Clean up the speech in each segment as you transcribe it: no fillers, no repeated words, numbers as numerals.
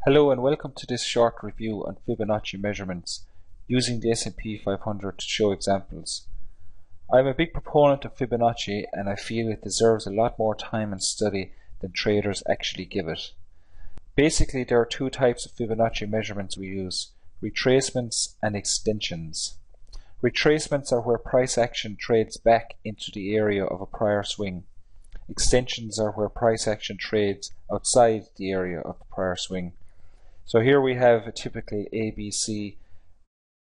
Hello and welcome to this short review on Fibonacci measurements using the S&P 500 to show examples. I'm a big proponent of Fibonacci and I feel it deserves a lot more time and study than traders actually give it. Basically, there are two types of Fibonacci measurements we use: retracements and extensions. Retracements are where price action trades back into the area of a prior swing. Extensions are where price action trades outside the area of the prior swing. So here we have a typical ABC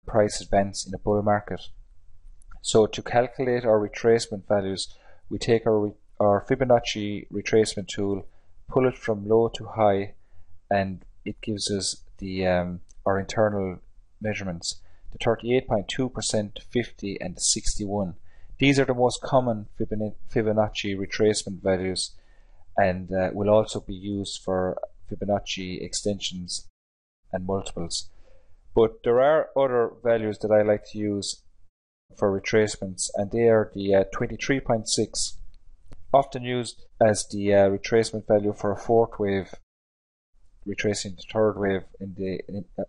price advance in a bull market. So to calculate our retracement values, we take our Fibonacci retracement tool, pull it from low to high, and it gives us the our internal measurements: the 38.2%, 50, and 61. These are the most common Fibonacci retracement values, and will also be used for Fibonacci extensions and multiples. But there are other values that I like to use for retracements, and they are the 23.6, often used as the retracement value for a fourth wave, retracing the third wave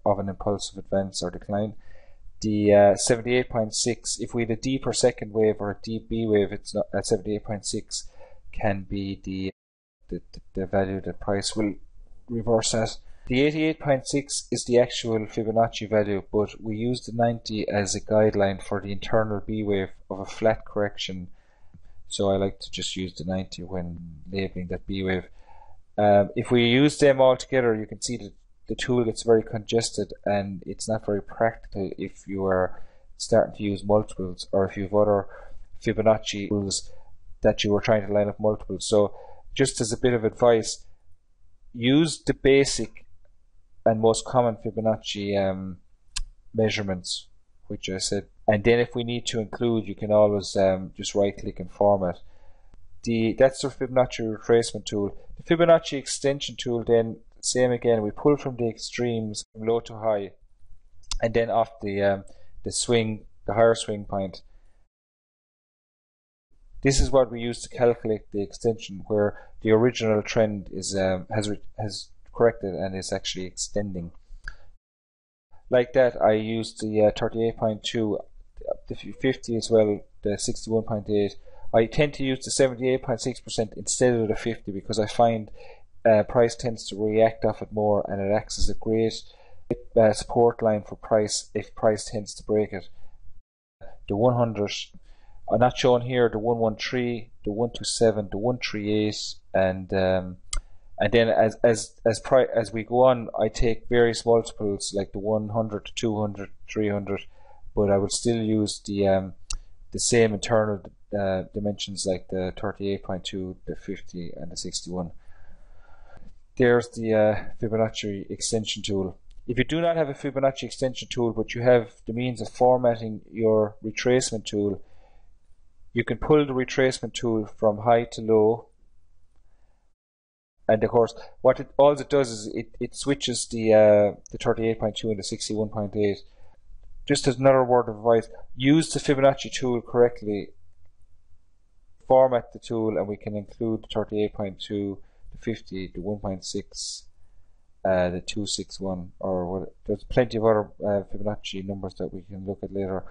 of an impulsive advance or decline. The 78.6, if we have a deeper second wave or a deep B wave, it's not 78.6 can be the value that price will reverse at. The 88.6 is the actual Fibonacci value, but we use the 90 as a guideline for the internal B wave of a flat correction. So I like to just use the 90 when labeling that B wave. If we use them all together, you can see that the tool gets very congested and it's not very practical if you are starting to use multiples, or if you have other Fibonacci tools that you are trying to line up multiples. So just as a bit of advice, use the basic and most common Fibonacci measurements, which I said, and then if we need to include, you can always just right click and format. That's the Fibonacci retracement tool. The Fibonacci extension tool, then same again, we pull from the extremes from low to high, and then off the swing, the higher swing point. This is what we use to calculate the extension, where the original trend is has corrected and is actually extending. Like that, I used the 38.2, the 50 as well, the 61.8. I tend to use the 78.6% instead of the 50 because I find price tends to react off it more, and it acts as a great support line for price if price tends to break it. The 100 are not shown here: the 113, the 127, the 138, and then as we go on, I take various multiples like the 100 to 200, 300, but I would still use the same internal dimensions like the 38.2, the 50, and the 61. There's the Fibonacci extension tool. If you do not have a Fibonacci extension tool, but you have the means of formatting your retracement tool, you can pull the retracement tool from high to low, and of course all it does is it switches the 38.2 and the 61.8. Just as another word of advice, use the Fibonacci tool correctly, format the tool, and we can include the 38.2, the 50, the 1.6, the 261, or what. There's plenty of other Fibonacci numbers that we can look at later,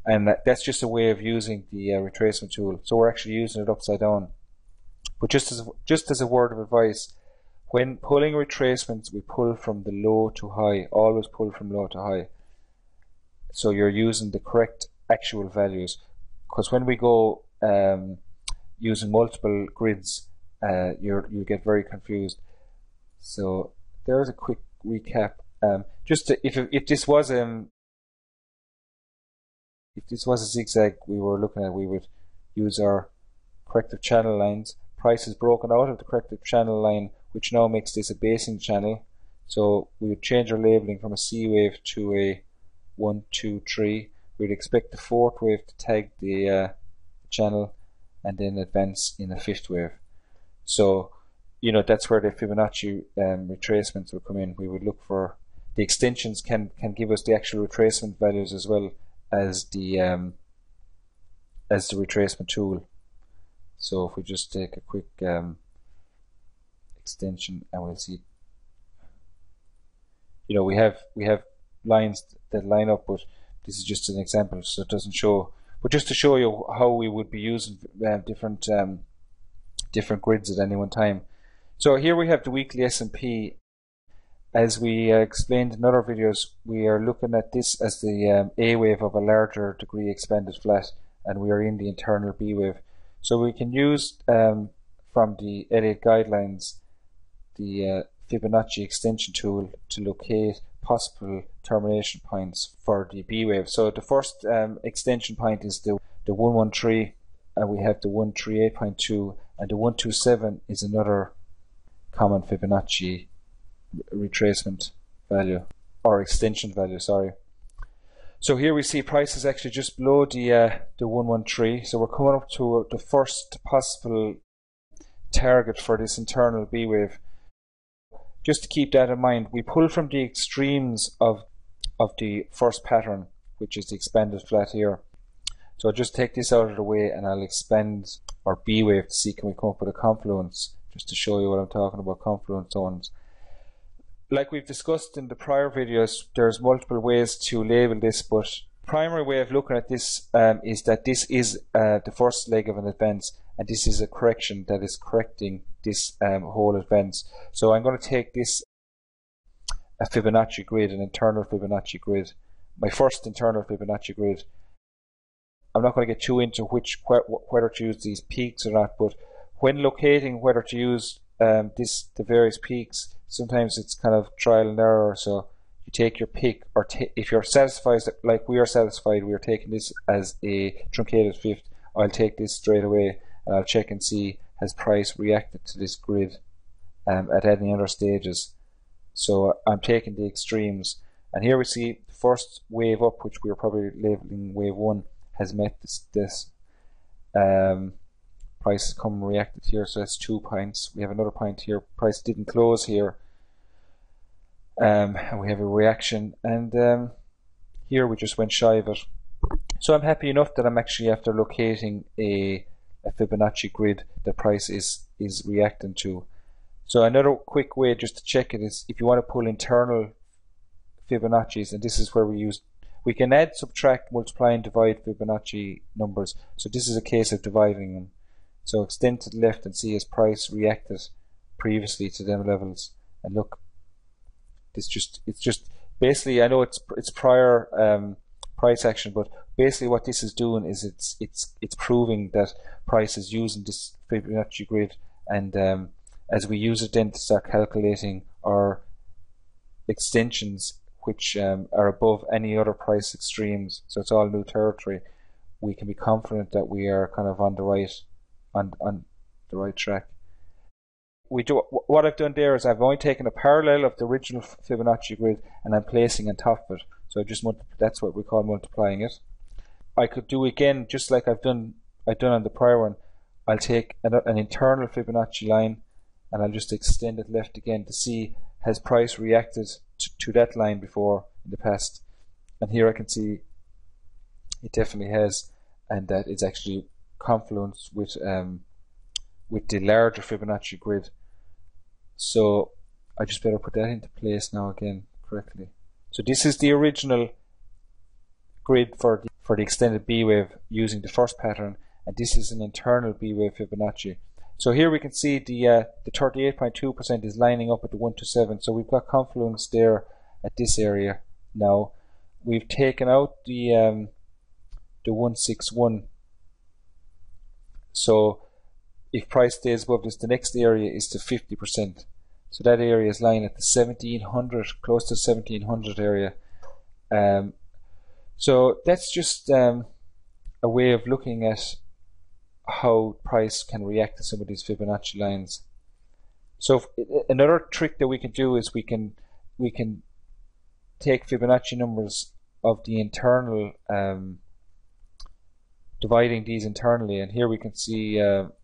and that's just a way of using the retracement tool. So we're actually using it upside down. But just as a word of advice, when pulling retracements, we pull from the low to high. Always pull from low to high. So you're using the correct actual values, because when we go using multiple grids, you get very confused. So there's a quick recap. If this was a zigzag we were looking at, we would use our corrective channel lines. Price is broken out of the corrective channel line, which now makes this a basing channel. So we would change our labeling from a C wave to a 1, 2, 3. We'd expect the fourth wave to tag the channel and then advance in a fifth wave. So that's where the Fibonacci retracements will come in. We would look for the extensions can give us the actual retracement values as well as the retracement tool. So if we just take a quick extension, and we'll see we have lines that line up, but this is just an example, so it doesn't show. But just to show you how we would be using different grids at any one time. So here we have the weekly S&P. As we explained in other videos, we are looking at this as the A wave of a larger degree expanded flat, and we are in the internal B wave. So we can use from the Elliott guidelines the Fibonacci extension tool to locate possible termination points for the B wave. So the first extension point is the 113, and we have the 138.2, and the 127 is another common Fibonacci retracement value, or extension value, sorry. So here we see prices actually just below the 113, so we're coming up to the first possible target for this internal B wave. Just to keep that in mind, we pull from the extremes of the first pattern, which is the expanded flat here. So I'll just take this out of the way and I'll expand our B wave to see can we come up with a confluence, just to show you what I'm talking about, confluence zones. Like we've discussed in the prior videos, there's multiple ways to label this, but primary way of looking at this is that this is the first leg of an advance, and this is a correction that is correcting this whole advance. So I'm going to take this a Fibonacci grid, an internal Fibonacci grid, my first internal Fibonacci grid. I'm not going to get too into whether to use these peaks or not, but when locating whether to use the various peaks, sometimes it's kind of trial and error. So you take your pick, or if you're satisfied, like we are satisfied, we are taking this as a truncated fifth, I'll take this straight away and I'll check and see has price reacted to this grid at any other stages. So I'm taking the extremes, and here we see the first wave up, which we are probably labeling wave 1, has met this price has come and reacted here, so that's 2 points. We have another point here, price didn't close here, and we have a reaction, and here we just went shy of it. So I'm happy enough that I'm actually after locating a Fibonacci grid that price is reacting to. So another quick way just to check it is if you want to pull internal Fibonacci's, and this is where we can add, subtract, multiply and divide Fibonacci numbers. So this is a case of dividing them. So extend to the left and see has price reacted previously to them levels, and look, it's just basically, I know it's prior price action, but basically what this is doing is it's proving that price is using this Fibonacci grid, and as we use it then to start calculating our extensions which are above any other price extremes, so it's all new territory, we can be confident that we are kind of on the right track. What I've done there is I've only taken a parallel of the original Fibonacci grid and I'm placing on top of it. So that's what we call multiplying it. I could do again just like I've done on the prior one. I'll take an internal Fibonacci line and I'll just extend it left again to see has price reacted to that line before in the past. And here I can see it definitely has, and that it's actually confluence with the larger Fibonacci grid. So I just better put that into place now again correctly. So this is the original grid for the extended B wave using the first pattern, and this is an internal B wave Fibonacci. So here we can see the 38.2% is lining up with the 127. So we've got confluence there at this area. Now we've taken out the 161. So if price stays above this, the next area is to 50%. So that area is lying at the 1700, close to 1700 area. So that's just a way of looking at how price can react to some of these Fibonacci lines. So another trick that we can do is we can take Fibonacci numbers of the internal, dividing these internally, and here we can see,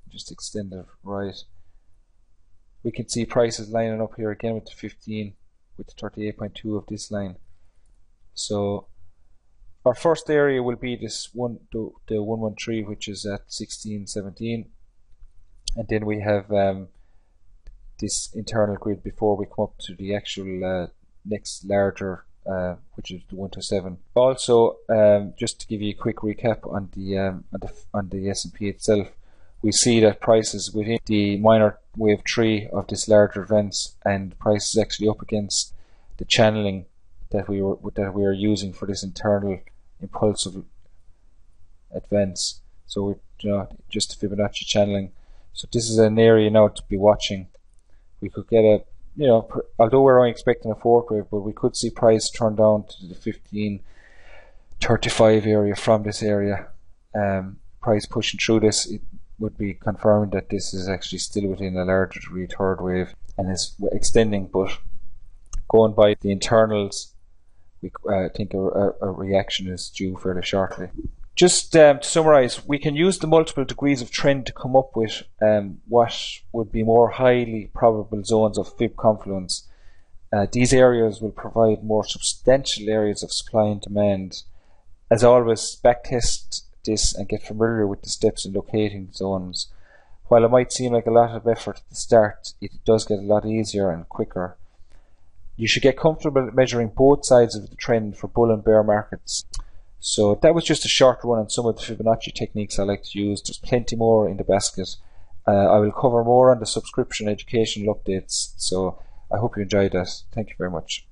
just extend it right, we can see prices lining up here again with the 15, with the 38.2 of this line. So our first area will be this the 113, which is at 1617, and then we have this internal grid before we come up to the actual next larger, which is the 127. Also, just to give you a quick recap on the S&P itself, we see that prices within the minor wave 3 of this larger events, and prices actually up against the channeling that we are using for this internal impulsive advance. So just the Fibonacci channeling. So this is an area now to be watching. We could get a, although we're only expecting a fourth wave, but we could see price turn down to the 1535 area from this area. Price pushing through this, it would be confirmed that this is actually still within a larger degree third wave and is extending, but going by the internals, we think a reaction is due fairly shortly. Just to summarize, we can use the multiple degrees of trend to come up with what would be more highly probable zones of Fib confluence. These areas will provide more substantial areas of supply and demand. As always, backtest this and get familiar with the steps in locating zones. While it might seem like a lot of effort at the start, it does get a lot easier and quicker. You should get comfortable at measuring both sides of the trend for bull and bear markets. So that was just a short run on some of the Fibonacci techniques I like to use. There's plenty more in the basket. I will cover more on the subscription educational updates, so I hope you enjoyed that. Thank you very much.